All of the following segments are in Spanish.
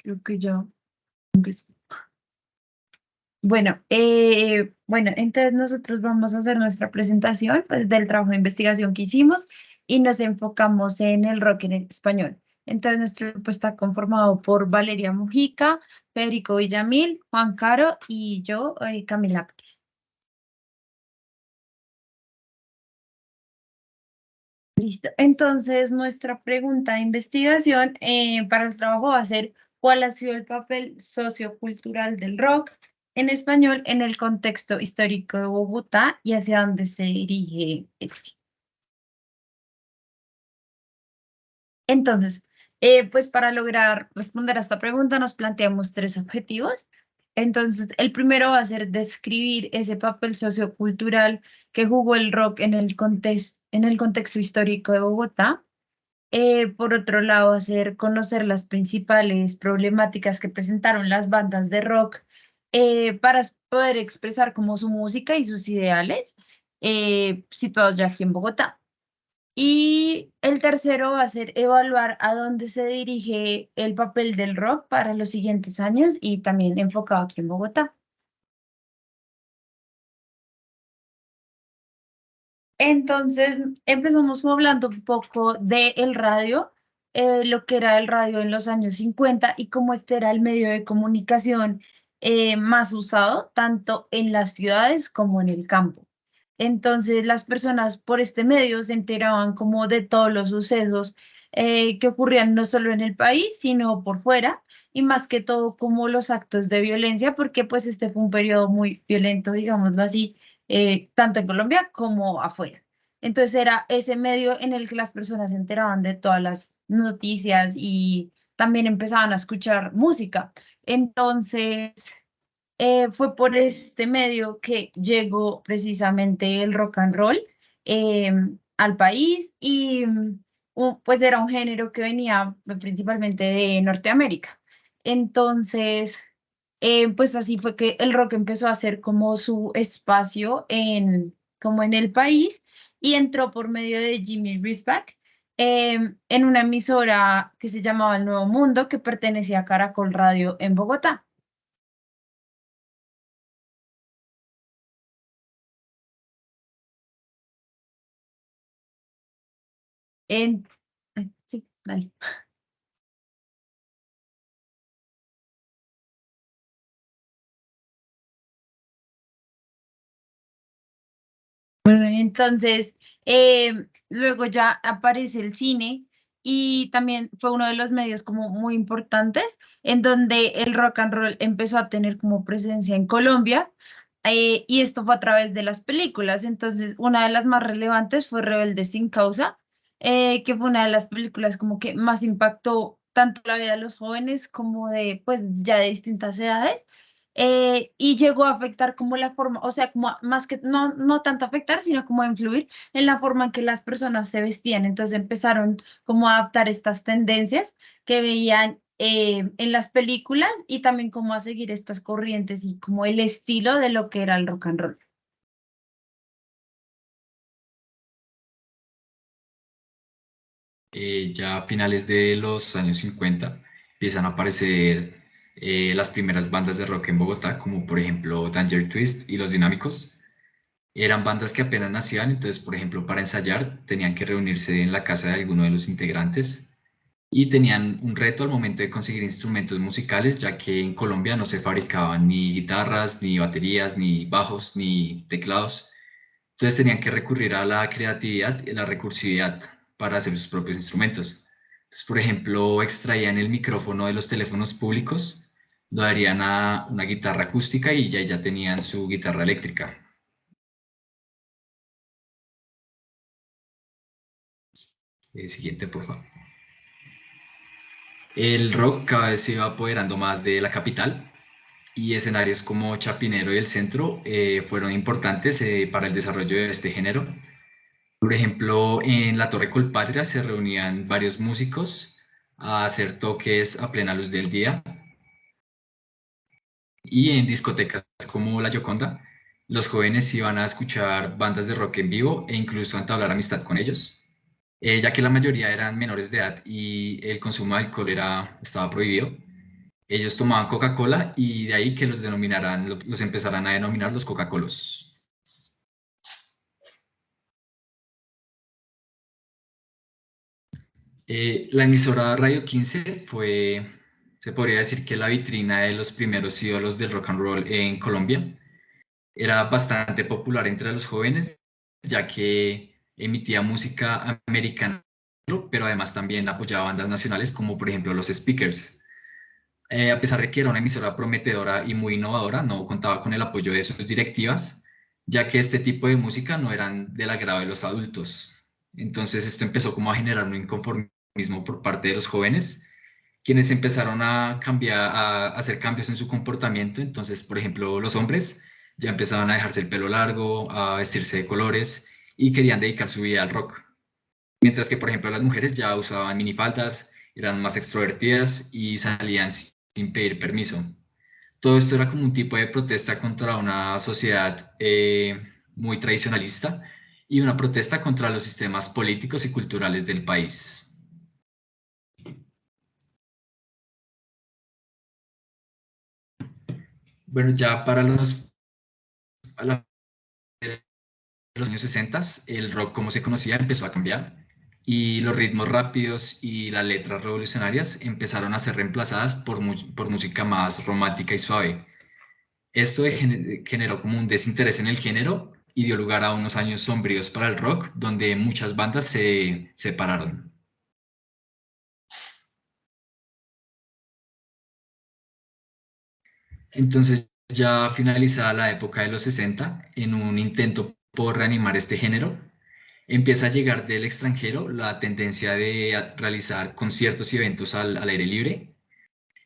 Creo que ya empezó. Bueno, entonces nosotros vamos a hacer nuestra presentación pues, del trabajo de investigación que hicimos y nos enfocamos en el rock en el español. Entonces nuestro grupo está conformado por Valeria Mujica, Federico Villamil, Juan Caro y yo, Camila Pérez. Listo. Entonces nuestra pregunta de investigación para el trabajo va a ser ¿cuál ha sido el papel sociocultural del rock en español en el contexto histórico de Bogotá y hacia dónde se dirige este? Entonces, pues para lograr responder a esta pregunta nos planteamos tres objetivos. Entonces, el primero va a ser describir ese papel sociocultural que jugó el rock en el contexto histórico de Bogotá. Por otro lado, hacer conocer las principales problemáticas que presentaron las bandas de rock para poder expresar como su música y sus ideales situados ya aquí en Bogotá. Y el tercero va a ser evaluar a dónde se dirige el papel del rock para los siguientes años y también enfocado aquí en Bogotá. Entonces, empezamos como hablando un poco del radio, lo que era el radio en los años 50 y cómo este era el medio de comunicación más usado, tanto en las ciudades como en el campo. Entonces, las personas por este medio se enteraban como de todos los sucesos que ocurrían no solo en el país, sino por fuera, y más que todo como los actos de violencia, porque pues este fue un periodo muy violento, digámoslo así tanto en Colombia como afuera. Entonces era ese medio en el que las personas se enteraban de todas las noticias y también empezaban a escuchar música. Entonces fue por este medio que llegó precisamente el rock and roll eh, al país y pues era un género que venía principalmente de Norteamérica. Entonces pues así fue que el rock empezó a hacer como su espacio como en el país y entró por medio de Jimmy Risback en una emisora que se llamaba El Nuevo Mundo que pertenecía a Caracol Radio en Bogotá. En, sí, dale. Bueno, entonces, luego ya aparece el cine y también fue uno de los medios como muy importantes en donde el rock and roll empezó a tener como presencia en Colombia y esto fue a través de las películas. Entonces, una de las más relevantes fue Rebelde sin causa, que fue una de las películas como que más impactó tanto la vida de los jóvenes como de pues ya de distintas edades y llegó a afectar como la forma, o sea, como más que no tanto afectar, sino como a influir en la forma en que las personas se vestían. Entonces empezaron como a adaptar estas tendencias que veían en las películas y también como a seguir estas corrientes y como el estilo de lo que era el rock and roll. Ya a finales de los años 50 empiezan a aparecer las primeras bandas de rock en Bogotá, como por ejemplo Danger Twist y Los Dinámicos. Eran bandas que apenas nacían, entonces por ejemplo para ensayar tenían que reunirse en la casa de alguno de los integrantes y tenían un reto al momento de conseguir instrumentos musicales, ya que en Colombia no se fabricaban ni guitarras, ni baterías, ni bajos, ni teclados. Entonces tenían que recurrir a la creatividad y la recursividad para hacer sus propios instrumentos. Entonces, por ejemplo, extraían el micrófono de los teléfonos públicos, lo darían a una guitarra acústica y ya tenían su guitarra eléctrica. Siguiente, por favor. El rock cada vez se iba apoderando más de la capital y escenarios como Chapinero y el Centro fueron importantes para el desarrollo de este género. Por ejemplo, en la Torre Colpatria se reunían varios músicos a hacer toques a plena luz del día y en discotecas como La Gioconda, los jóvenes iban a escuchar bandas de rock en vivo e incluso a entablar amistad con ellos, ya que la mayoría eran menores de edad y el consumo de alcohol estaba prohibido. Ellos tomaban Coca-Cola y de ahí que los denominaran, los empezaran a denominar los Coca-Colos. La emisora Radio 15 fue, se podría decir que la vitrina de los primeros ídolos del rock and roll en Colombia. Era bastante popular entre los jóvenes, ya que emitía música americana, pero además también apoyaba bandas nacionales como por ejemplo los Speakers. A pesar de que era una emisora prometedora y muy innovadora, no contaba con el apoyo de sus directivas, ya que este tipo de música no eran del agrado de los adultos. Entonces esto empezó como a generar un inconformismo por parte de los jóvenes, quienes empezaron a cambiar, a hacer cambios en su comportamiento. Entonces, por ejemplo, los hombres ya empezaban a dejarse el pelo largo, a vestirse de colores y querían dedicar su vida al rock. Mientras que, por ejemplo, las mujeres ya usaban minifaldas, eran más extrovertidas y salían sin pedir permiso. Todo esto era como un tipo de protesta contra una sociedad muy tradicionalista y una protesta contra los sistemas políticos y culturales del país. Bueno, ya para a la- los años 60, el rock como se conocía empezó a cambiar y los ritmos rápidos y las letras revolucionarias empezaron a ser reemplazadas por música más romántica y suave. Esto generó como un desinterés en el género y dio lugar a unos años sombríos para el rock, donde muchas bandas se separaron. Entonces, ya finalizada la época de los 60, en un intento por reanimar este género, empieza a llegar del extranjero la tendencia de realizar conciertos y eventos al aire libre.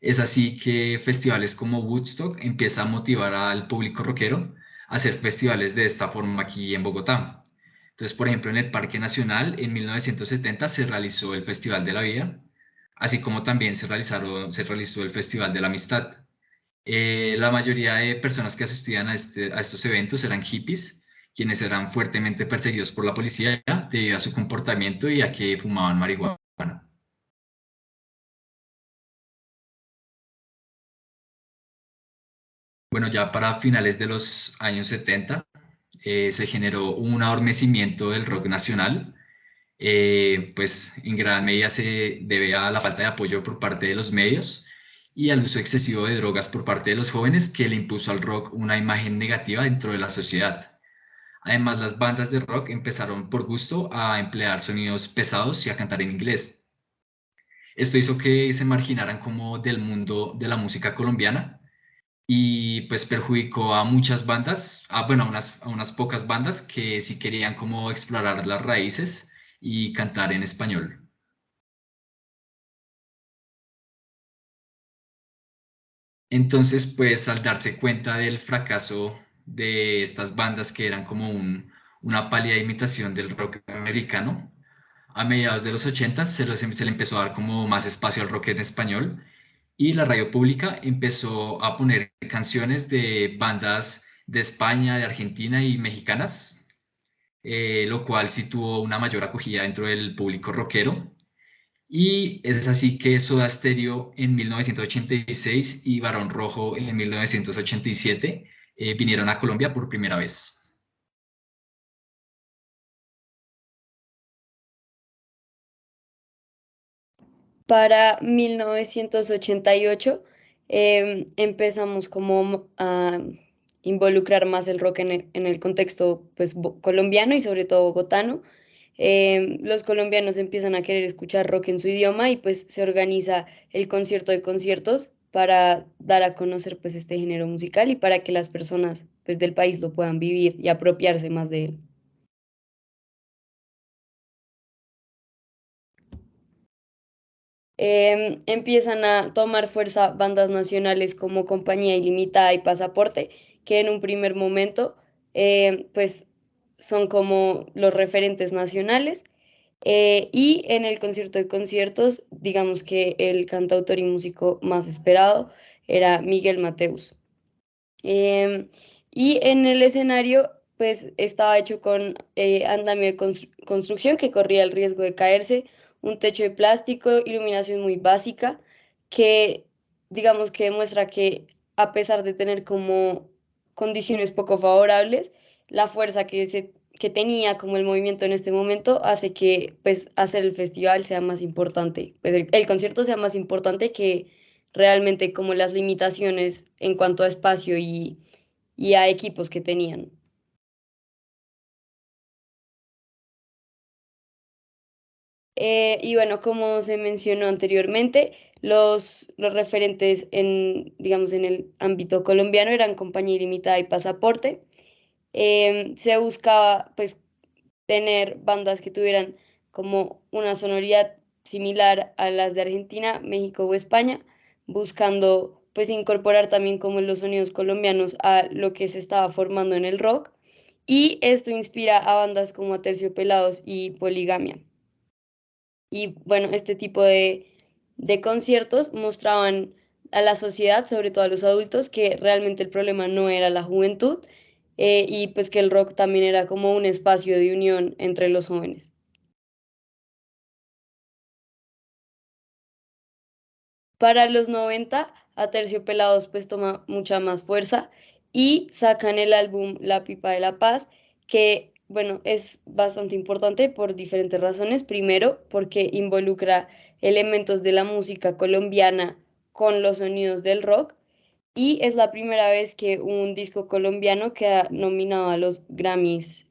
Es así que festivales como Woodstock empieza a motivar al público rockero a hacer festivales de esta forma aquí en Bogotá. Entonces, por ejemplo, en el Parque Nacional en 1970 se realizó el Festival de la Vida, así como también se realizó el Festival de la Amistad. La mayoría de personas que asistían a estos eventos eran hippies, quienes eran fuertemente perseguidos por la policía debido a su comportamiento y a que fumaban marihuana. Bueno, ya para finales de los años 70 se generó un adormecimiento del rock nacional, pues en gran medida se debe a la falta de apoyo por parte de los medios y al uso excesivo de drogas por parte de los jóvenes que le impuso al rock una imagen negativa dentro de la sociedad. Además, las bandas de rock empezaron por gusto a emplear sonidos pesados y a cantar en inglés. Esto hizo que se marginaran como del mundo de la música colombiana y pues perjudicó a muchas bandas, bueno, a unas pocas bandas que sí querían como explorar las raíces y cantar en español. Entonces, pues al darse cuenta del fracaso de estas bandas que eran como una pálida imitación del rock americano, a mediados de los 80 se le empezó a dar como más espacio al rock en español y la radio pública empezó a poner canciones de bandas de España, de Argentina y mexicanas, lo cual sí tuvo una mayor acogida dentro del público rockero. Y es así que Soda Stereo en 1986 y Barón Rojo en 1987 vinieron a Colombia por primera vez. Para 1988 empezamos como a involucrar más el rock en el contexto pues, colombiano y sobre todo bogotano. Los colombianos empiezan a querer escuchar rock en su idioma y pues se organiza el concierto de conciertos para dar a conocer pues este género musical y para que las personas pues del país lo puedan vivir y apropiarse más de él. Empiezan a tomar fuerza bandas nacionales como Compañía Ilimitada y Pasaporte, que en un primer momento pues son como los referentes nacionales. Y en el concierto de conciertos, digamos que el cantautor y músico más esperado era Miguel Mateus. Em, y en el escenario, pues estaba hecho con andamio de construcción que corría el riesgo de caerse, un techo de plástico, iluminación muy básica, que digamos que demuestra que a pesar de tener como condiciones poco favorables, la fuerza que tenía como el movimiento en este momento hace que pues hacer el festival sea más importante, pues el concierto sea más importante que realmente como las limitaciones en cuanto a espacio y a equipos que tenían. Y bueno, como se mencionó anteriormente, los referentes en, digamos, en el ámbito colombiano eran Compañía Ilimitada y Pasaporte. Se buscaba, pues, tener bandas que tuvieran como una sonoridad similar a las de Argentina, México o España, buscando, pues, incorporar también como los sonidos colombianos a lo que se estaba formando en el rock. Y esto inspira a bandas como Aterciopelados y Poligamia. Y bueno, este tipo de conciertos mostraban a la sociedad, sobre todo a los adultos, que realmente el problema no era la juventud y pues que el rock también era como un espacio de unión entre los jóvenes. Para los 90, Aterciopelados pues toma mucha más fuerza y sacan el álbum La Pipa de la Paz, que bueno, es bastante importante por diferentes razones. Primero, porque involucra elementos de la música colombiana con los sonidos del rock y es la primera vez que un disco colombiano queda nominado a los Grammys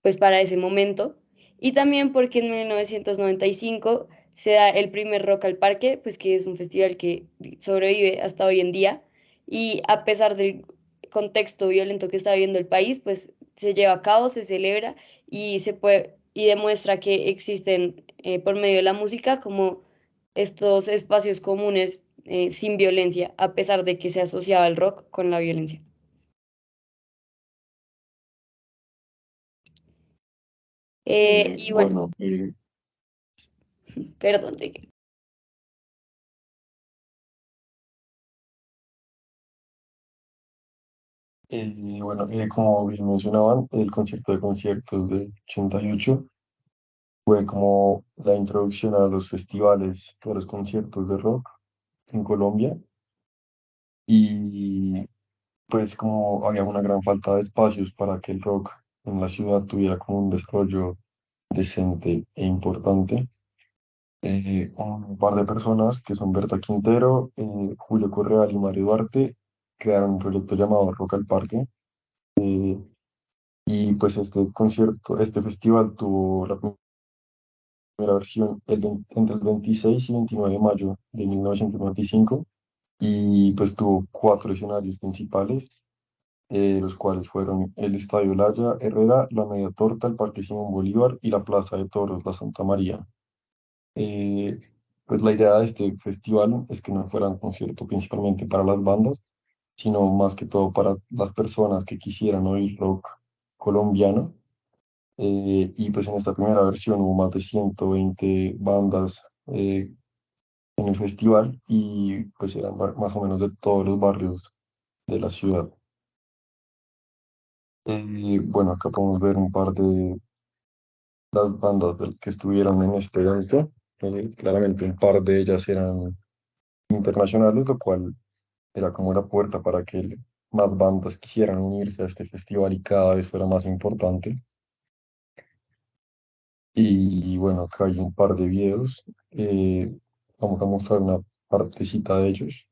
pues para ese momento. Y también porque en 1995 se da el primer Rock al Parque, pues que es un festival que sobrevive hasta hoy en día. Y a pesar del contexto violento que está viviendo el país, pues se lleva a cabo, se celebra y se puede y demuestra que existen por medio de la música como estos espacios comunes sin violencia, a pesar de que se asociaba el rock con la violencia. Y bueno, Bueno, perdón, como bien mencionaban, el concierto de conciertos de 88 fue como la introducción a los festivales, a los conciertos de rock en Colombia y pues como había una gran falta de espacios para que el rock en la ciudad tuviera como un desarrollo decente e importante. Un par de personas que son Berta Quintero, Julio Correal y Mario Duarte crearon un proyecto llamado Rock al Parque. Y pues este concierto, este festival tuvo la primera versión entre el 26 y 29 de mayo de 1995 y pues tuvo cuatro escenarios principales, los cuales fueron el Estadio Laya Herrera, la Media Torta, el Parque Simón Bolívar y la Plaza de Toros, la Santa María. Eh, pues la idea de este festival es que no fuera un concierto principalmente para las bandas, sino más que todo para las personas que quisieran oír rock colombiano. Y pues en esta primera versión hubo más de 120 bandas en el festival y pues eran más o menos de todos los barrios de la ciudad. Bueno, acá podemos ver un par de las bandas que estuvieron en este evento. Claramente un par de ellas eran internacionales, lo cual era como la puerta para que más bandas quisieran unirse a este festival y cada vez fuera más importante. Y bueno, acá hay un par de videos. Vamos a mostrar una partecita de ellos.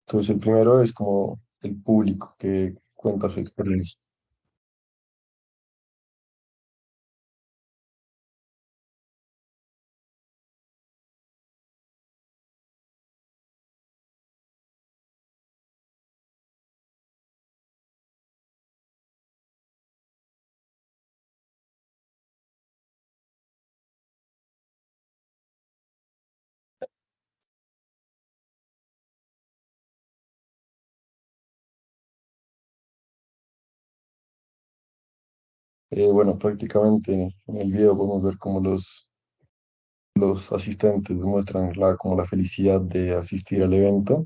Entonces, el primero es como el público que cuenta su experiencia. Bueno, prácticamente en el video podemos ver cómo los asistentes muestran como la felicidad de asistir al evento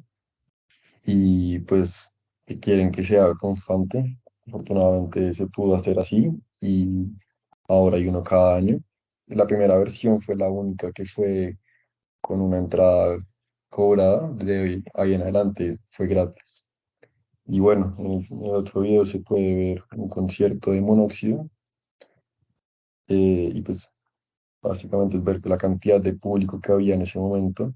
y pues que quieren que sea constante. Afortunadamente se pudo hacer así y ahora hay uno cada año. La primera versión fue la única que fue con una entrada cobrada, de ahí en adelante fue gratis. Y bueno, en el otro video se puede ver un concierto de Monóxido y pues básicamente es ver la cantidad de público que había en ese momento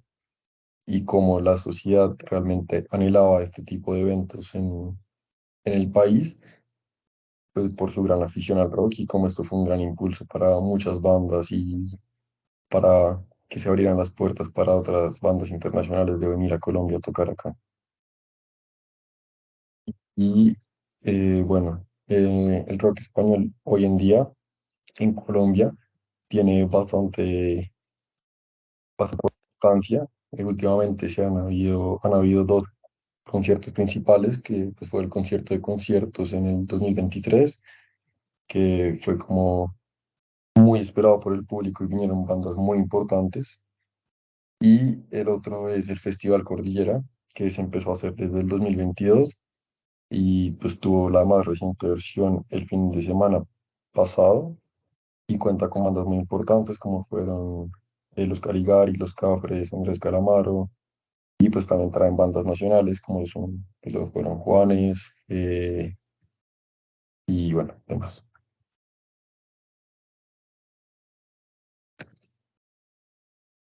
y cómo la sociedad realmente anhelaba este tipo de eventos en el país, pues por su gran afición al rock y cómo esto fue un gran impulso para muchas bandas y para que se abrieran las puertas para otras bandas internacionales de venir a Colombia a tocar acá. Y bueno, el rock español hoy en día en Colombia tiene bastante importancia. Últimamente han habido dos conciertos principales, que pues, fue el concierto de conciertos en el 2023, que fue como muy esperado por el público y vinieron bandas muy importantes. Y el otro es el Festival Cordillera, que se empezó a hacer desde el 2022 y pues tuvo la más reciente versión el fin de semana pasado y cuenta con bandas muy importantes como fueron los Caligari, los Cafres, Andrés Calamaro y pues también traen bandas nacionales como son, pues, lo fueron Juanes y bueno, demás.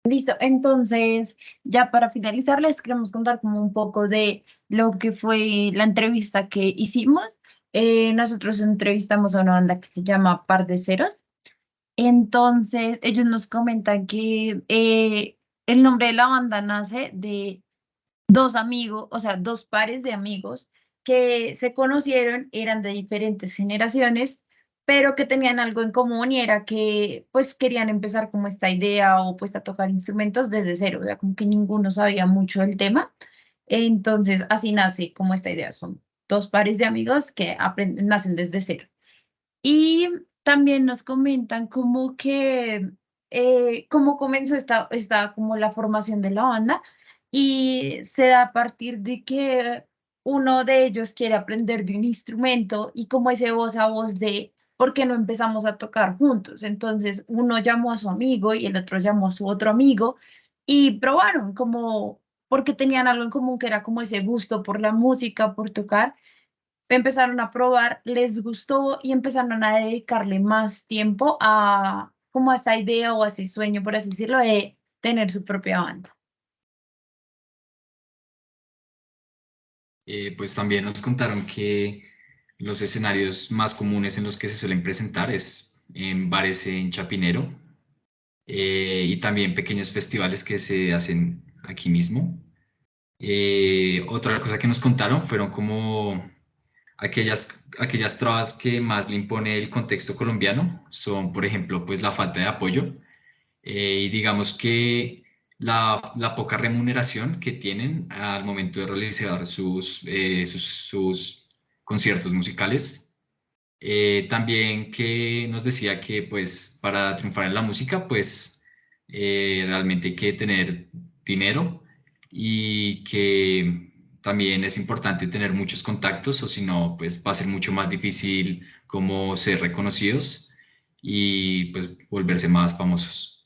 Listo, entonces ya para finalizar les queremos contar como un poco de lo que fue la entrevista que hicimos. Nosotros entrevistamos a una banda que se llama Par de Ceros. Entonces ellos nos comentan que el nombre de la banda nace de dos amigos, o sea, dos pares de amigos que se conocieron, eran de diferentes generaciones, pero que tenían algo en común y era que pues querían empezar como esta idea o pues a tocar instrumentos desde cero, o sea, como que ninguno sabía mucho del tema. Entonces, así nace como esta idea, son dos pares de amigos que aprenden, nacen desde cero. Y también nos comentan como que, cómo comenzó esta como la formación de la banda y se da a partir de que uno de ellos quiere aprender de un instrumento y como ese voz a voz de por qué no empezamos a tocar juntos. Entonces uno llamó a su amigo y el otro llamó a su otro amigo y probaron como porque tenían algo en común que era como ese gusto por la música, por tocar, empezaron a probar, les gustó y empezaron a dedicarle más tiempo a como a esa idea o a ese sueño, por así decirlo, de tener su propia banda. Pues también nos contaron que los escenarios más comunes en los que se suelen presentar es en bares en Chapinero, y también pequeños festivales que se hacen aquí mismo. Otra cosa que nos contaron fueron como aquellas trabas que más le impone el contexto colombiano, son por ejemplo pues la falta de apoyo, y digamos que la poca remuneración que tienen al momento de realizar sus conciertos musicales. También que nos decía que pues para triunfar en la música pues realmente hay que tener dinero y que también es importante tener muchos contactos o si no pues va a ser mucho más difícil como ser reconocidos y pues volverse más famosos.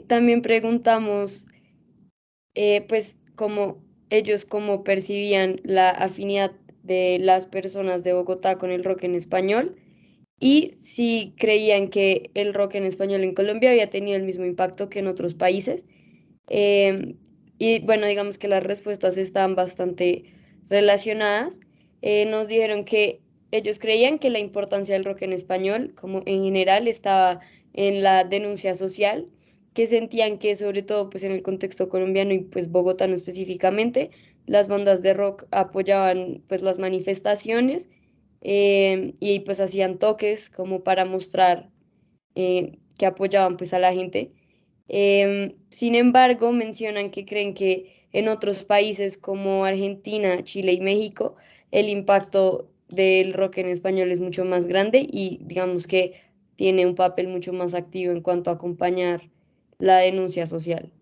También preguntamos, pues, cómo ellos cómo percibían la afinidad de las personas de Bogotá con el rock en español y si creían que el rock en español en Colombia había tenido el mismo impacto que en otros países. Em, y bueno, digamos que las respuestas están bastante relacionadas. Nos dijeron que ellos creían que la importancia del rock en español, como en general, estaba en la denuncia social, que sentían que sobre todo pues en el contexto colombiano y pues bogotano específicamente, las bandas de rock apoyaban pues las manifestaciones, y pues hacían toques como para mostrar que apoyaban pues a la gente. Sin embargo, mencionan que creen que en otros países como Argentina, Chile y México, el impacto del rock en español es mucho más grande y digamos que tiene un papel mucho más activo en cuanto a acompañar la denuncia social.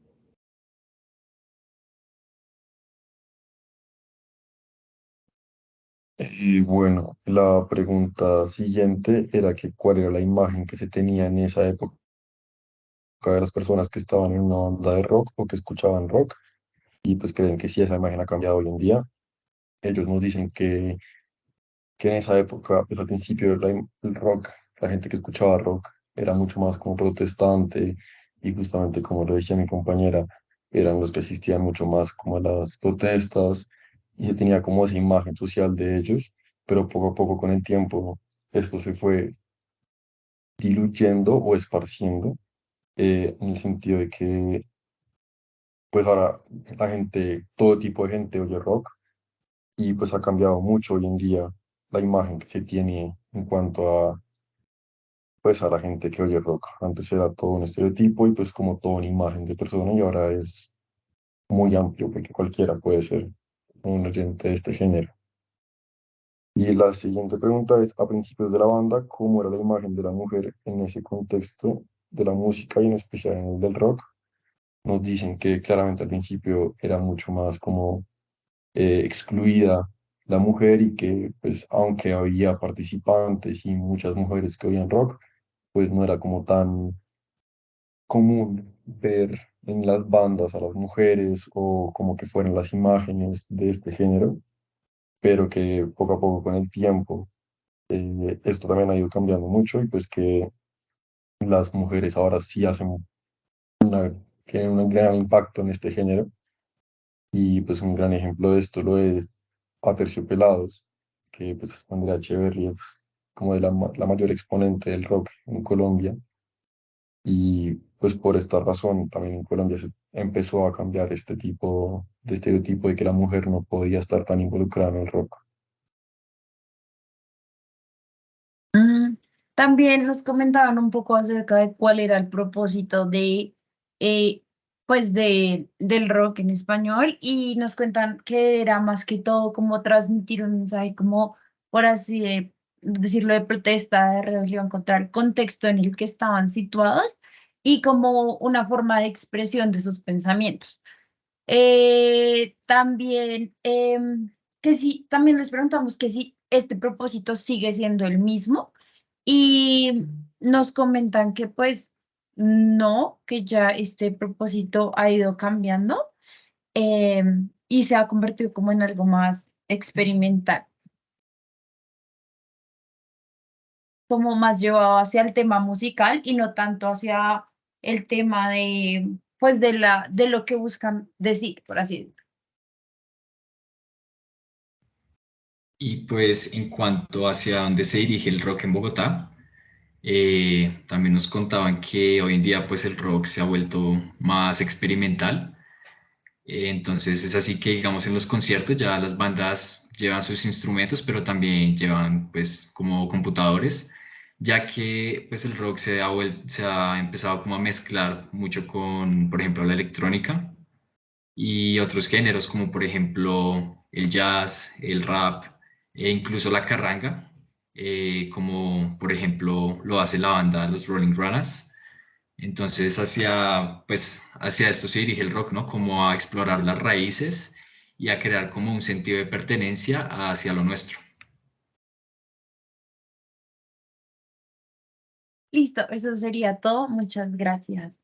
Y bueno, la pregunta siguiente era que cuál era la imagen que se tenía en esa época de las personas que estaban en una banda de rock o que escuchaban rock y pues creen que sí, esa imagen ha cambiado hoy en día. Ellos nos dicen que en esa época, pues al principio el rock, la gente que escuchaba rock era mucho más como protestante y justamente como lo decía mi compañera, eran los que asistían mucho más como a las protestas y se tenía como esa imagen social de ellos, pero poco a poco con el tiempo esto se fue diluyendo o esparciendo en el sentido de que pues ahora la gente, todo tipo de gente oye rock y pues ha cambiado mucho hoy en día la imagen que se tiene en cuanto a pues a la gente que oye rock. Antes era todo un estereotipo y pues como toda una imagen de persona y ahora es muy amplio porque cualquiera puede ser un oyente de este género. Y la siguiente pregunta es, a principios de la banda, ¿cómo era la imagen de la mujer en ese contexto de la música y en especial en el del rock? Nos dicen que claramente al principio era mucho más como excluida la mujer y que pues aunque había participantes y muchas mujeres que oían rock, pues no era como tan común ver en las bandas a las mujeres o como que fueran las imágenes de este género, pero que poco a poco con el tiempo esto también ha ido cambiando mucho y pues que las mujeres ahora sí hacen tienen un gran impacto en este género y pues un gran ejemplo de esto lo es Aterciopelados, que pues Andrea Echeverri es como de la mayor exponente del rock en Colombia. Y pues por esta razón también en Colombia se empezó a cambiar este tipo de estereotipo de que la mujer no podía estar tan involucrada en el rock. Mm, También nos comentaban un poco acerca de cuál era el propósito eh, pues del rock en español y nos cuentan que era más que todo como transmitir un mensaje como, por así decirlo, de protesta, de rebelión contra el contexto en el que estaban situados y como una forma de expresión de sus pensamientos. También que sí, también les preguntamos que si este propósito sigue siendo el mismo y nos comentan que pues no, que ya este propósito ha ido cambiando y se ha convertido como en algo más experimental, como más llevado hacia el tema musical y no tanto hacia el tema de pues de lo que buscan decir, por así decirlo. Y pues en cuanto hacia dónde se dirige el rock en Bogotá, también nos contaban que hoy en día pues el rock se ha vuelto más experimental. Entonces es así que digamos en los conciertos ya las bandas llevan sus instrumentos, pero también llevan pues como computadores, ya que pues el rock se ha empezado como a mezclar mucho con, por ejemplo, la electrónica y otros géneros como por ejemplo el jazz, el rap e incluso la carranga, como por ejemplo lo hace la banda Los Rolling Runners. Entonces pues, hacia esto se dirige el rock, ¿no? Como a explorar las raíces y a crear como un sentido de pertenencia hacia lo nuestro. Listo, eso sería todo. Muchas gracias.